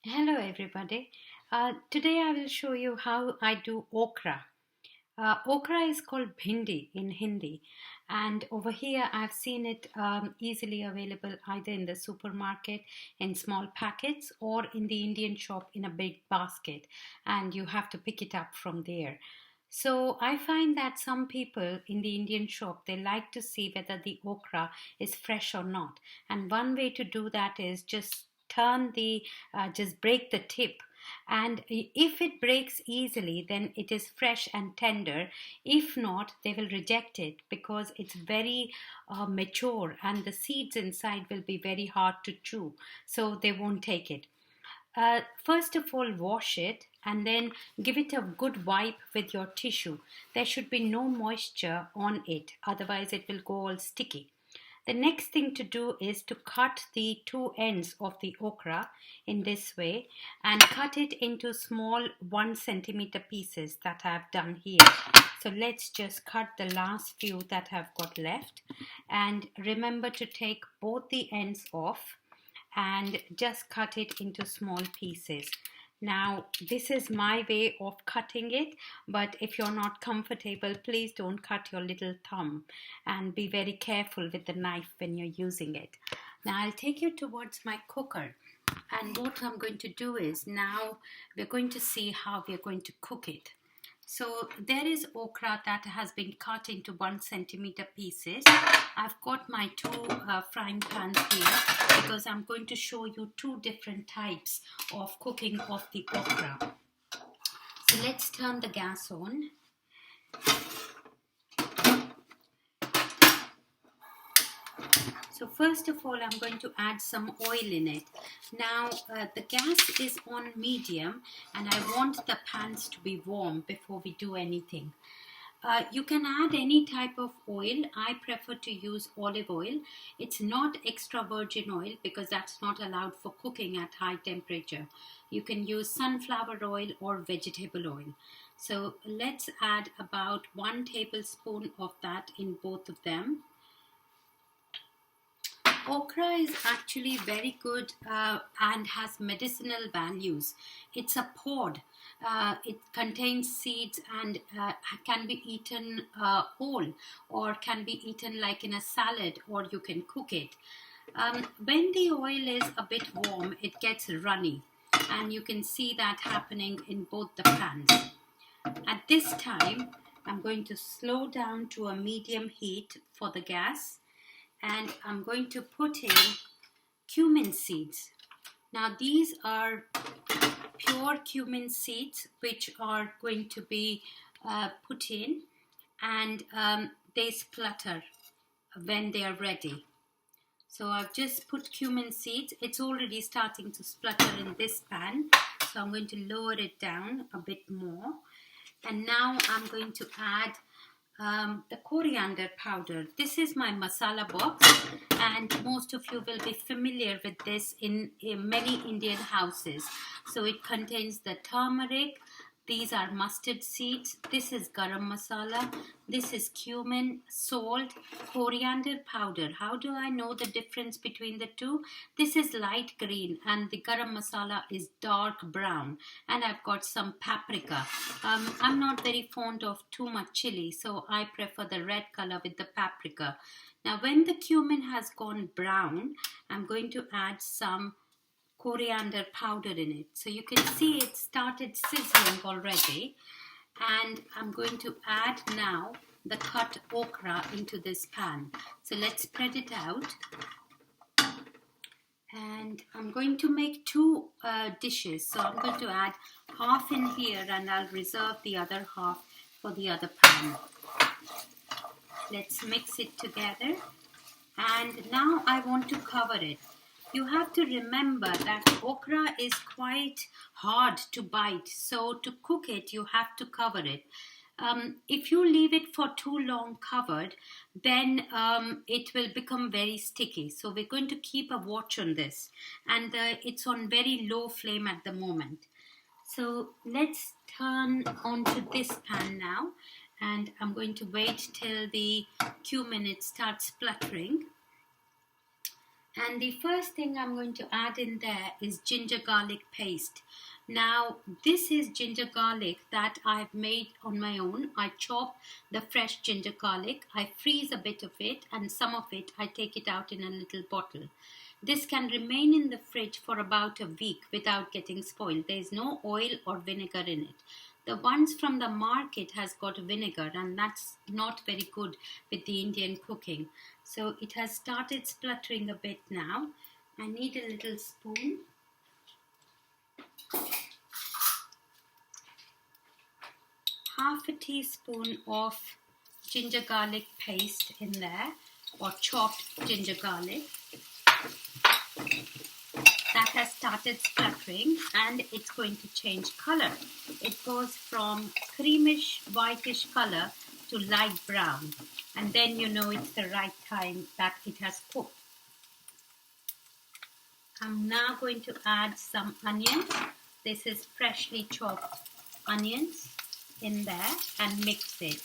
Hello everybody. Today I will show you how I do okra. Okra is called bhindi in Hindi, and over here I've seen it easily available either in the supermarket in small packets or in the Indian shop in a big basket, and you have to pick it up from there. So I find that some people in the Indian shop they like to see whether the okra is fresh or not, and one way to do that is just break the tip, and if it breaks easily then it is fresh and tender. If not, they will reject it because it's very mature and the seeds inside will be very hard to chew, so they won't take it. First of all, wash it and then give it a good wipe with your tissue. There should be no moisture on it, otherwise it will go all sticky. The next thing to do is to cut the two ends of the okra in this way and cut it into small 1 centimeter pieces that I've done here. So let's just cut the last few that I've got left, and remember to take both the ends off and just cut it into small pieces. Now, this is my way of cutting it, but if you're not comfortable, please don't cut your little thumb and be very careful with the knife when you're using it. Now, I'll take you towards my cooker, and what I'm going to do is now we're going to see how we're going to cook it. So there is okra that has been cut into 1 centimeter pieces. I've got my two frying pans here because I'm going to show you two different types of cooking of the okra. So let's turn the gas on. So first of all, I'm going to add some oil in it. Now the gas is on medium and I want the pans to be warm before we do anything. You can add any type of oil. I prefer to use olive oil. It's not extra virgin oil because that's not allowed for cooking at high temperature. You can use sunflower oil or vegetable oil. So let's add about 1 tablespoon of that in both of them. Okra is actually very good and has medicinal values. It's a pod. It contains seeds and can be eaten whole or can be eaten like in a salad, or you can cook it. When the oil is a bit warm, it gets runny, and you can see that happening in both the pans. At this time, I'm going to slow down to a medium heat for the gas, and I'm going to put in cumin seeds. Now these are pure cumin seeds which are going to be put in, and they splutter when they are ready. So I've just put cumin seeds. It's already starting to splutter in this pan, so I'm going to lower it down a bit more. And now I'm going to add the coriander powder. This is my masala box, and most of you will be familiar with this in many Indian houses. So it contains the turmeric, these are mustard seeds, this is garam masala, this is cumin, salt, coriander powder. How do I know the difference between the two? This is light green and the garam masala is dark brown, and I've got some paprika. I'm not very fond of too much chili, so I prefer the red color with the paprika. Now when the cumin has gone brown, I'm going to add some coriander powder in it. So you can see it started sizzling already, and I'm going to add now the cut okra into this pan. So let's spread it out, and I'm going to make two dishes. So I'm going to add half in here and I'll reserve the other half for the other pan. Let's mix it together, and now I want to cover it. You have to remember that okra is quite hard to bite, so to cook it you have to cover it. If you leave it for too long covered, then it will become very sticky. So we're going to keep a watch on this, and it's on very low flame at the moment. So let's turn onto this pan now, and I'm going to wait till the cumin it starts spluttering. And the first thing I'm going to add in there is ginger garlic paste. Now, this is ginger garlic that I've made on my own. I chop the fresh ginger garlic, I freeze a bit of it, and some of it I take it out in a little bottle. This can remain in the fridge for about a week without getting spoiled. There is no oil or vinegar in it. The ones from the market has got vinegar, and that's not very good with the Indian cooking. So it has started spluttering a bit now. I need a little spoon. Half a teaspoon of ginger garlic paste in there, or chopped ginger garlic. That has started spluttering, and it's going to change color. It goes from creamish whitish color to light brown, and then you know it's the right time that it has cooked. I'm now going to add some onions. This is freshly chopped onions in there, and mix it.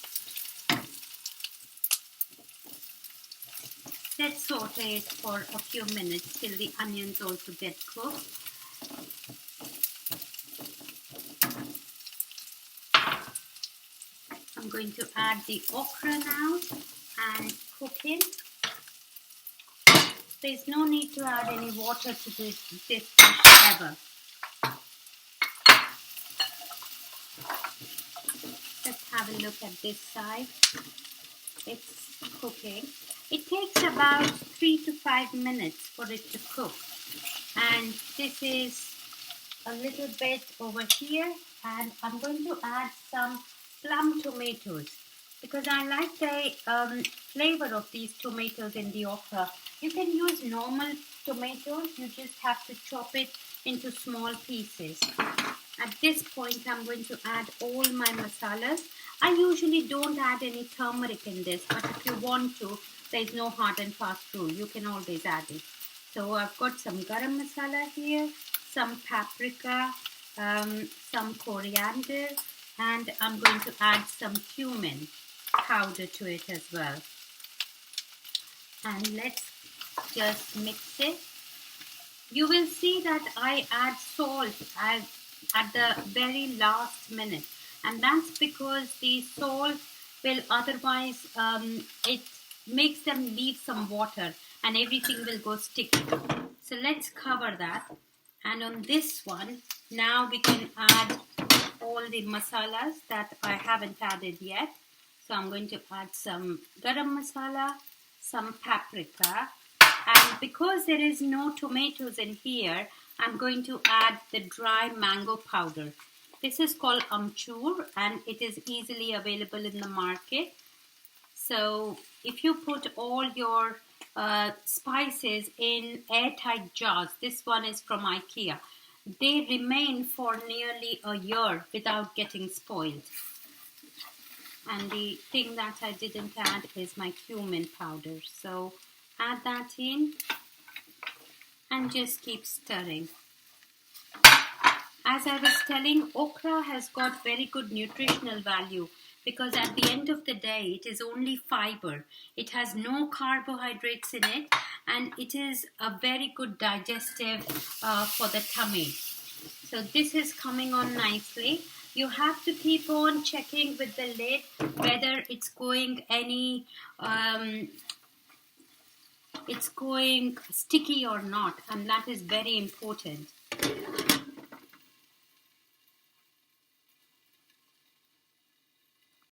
Let's saute it for a few minutes till the onions also get cooked. I'm going to add the okra now and cook it. There's no need to add any water to this dish ever. Let's have a look at this side. It's cooking. It takes about 3 to 5 minutes for it to cook. And this is a little bit over here. And I'm going to add some plum tomatoes, because I like the flavor of these tomatoes in the okra. You can use normal tomatoes. You just have to chop it into small pieces. At this point, I'm going to add all my masalas. I usually don't add any turmeric in this, but if you want to, there's no hard and fast rule. You can always add it. So I've got some garam masala here, some paprika, some coriander, and I'm going to add some cumin powder to it as well. And let's just mix it. You will see that I add salt at the very last minute, and that's because the salt will otherwise it makes them leave some water and everything will go sticky. So let's cover that, and on this one now we can add all the masalas that I haven't added yet. So I'm going to add some garam masala, some paprika, and because there is no tomatoes in here, I'm going to add the dry mango powder. This is called amchur, and it is easily available in the market. So if you put all your spices in airtight jars, this one is from IKEA, they remain for nearly a year without getting spoiled. And the thing that I didn't add is my cumin powder. So add that in and just keep stirring. As I was telling, okra has got very good nutritional value, because at the end of the day, it is only fiber. It has no carbohydrates in it, and it is a very good digestive for the tummy. So this is coming on nicely. You have to keep on checking with the lid whether it's going sticky or not, and that is very important.